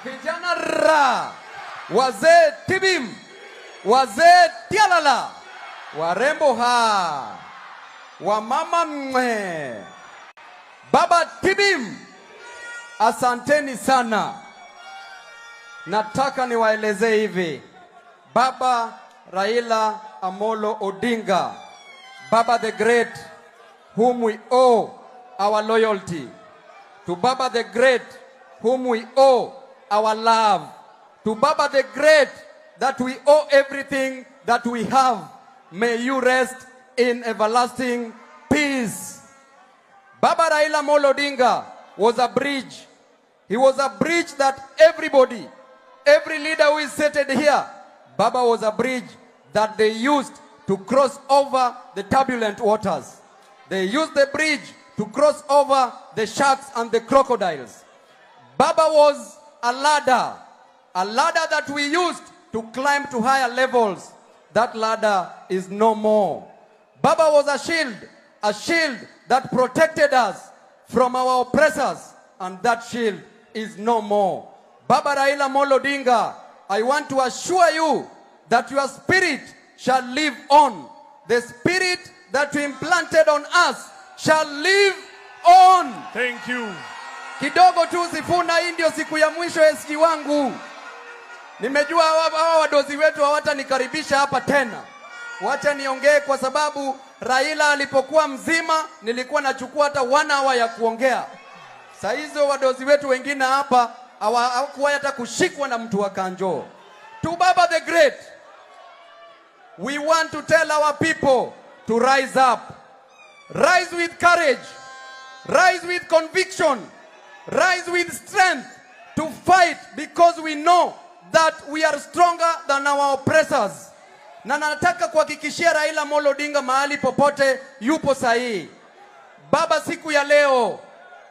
vijana ra, wazee tibim, wazee tialala, warembo ha, wamama mwe, baba tibim, asanteni sana. Nataka niwaelezee hivi. Baba Raila Amolo Odinga, Baba the Great, whom we owe our loyalty. To Baba the Great, whom we owe our love. To Baba the Great, that we owe everything that we have. May you rest in everlasting peace. Baba Raila Amolo Odinga was a bridge. He was a bridge that everybody, every leader who is seated here, Baba was a bridge that they used to cross over the turbulent waters. They used the bridge to cross over the sharks and the crocodiles. Baba was a ladder that we used to climb to higher levels. That ladder is no more. Baba was a shield that protected us from our oppressors, and that shield is no more. Baba Raila Amolo Odinga, I want to assure you that your spirit shall live on. The spirit that you implanted on us shall live on. Thank you. Kidogo tu Sifuna, hii ndio siku ya mwisho SG wangu. Nimejua hawa wadozi wetu hawatanikaribisha hapa tena. Wacha niongee kwa sababu Raila alipokuwa mzima nilikuwa nachukua hata 1 hour ya kuongea. Saa hizo wadozi wetu wengine hapa hawakuwa hata kushikwa na mtu wa Kanjo. To Baba the Great, we want to tell our people to rise up. Rise with courage. Rise with conviction. Rise with strength to fight, because we know that we are stronger than our oppressors. Na nataka kuhakikishia Raila Amolo Odinga mahali popote yupo sahihi. Baba, siku ya leo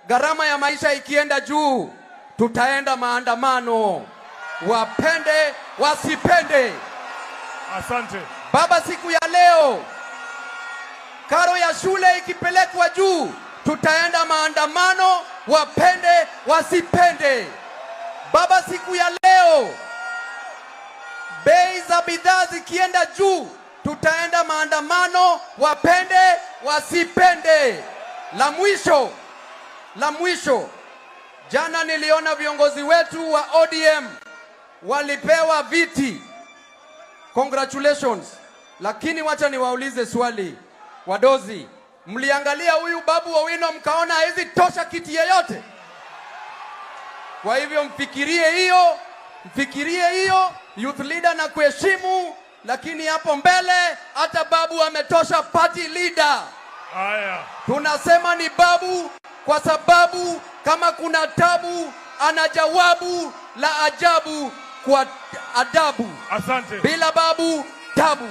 gharama ya maisha ikienda juu, tutaenda maandamano. Wapende wasipende. Asante. Baba, siku ya leo karo ya shule ikipelekwa juu, tutaenda maandamano. Wapende wasipende. Baba, siku ya leo bei za bidhaa zikienda juu, tutaenda maandamano. Wapende wasipende. La mwisho, jana niliona viongozi wetu wa ODM walipewa viti. Congratulations. Lakini wacha niwaulize swali. Wadozi, mliangalia huyu Babu Owino mkaona hizi tosha kiti yeyote? Kwa hivyo mfikirie hiyo youth leader na kuheshimu, lakini hapo mbele hata Babu ametosha party leader. Aya. Tunasema ni Babu kwa sababu kama kuna tabu ana jawabu la ajabu kwa adabu. Asante. Bila Babu tabu.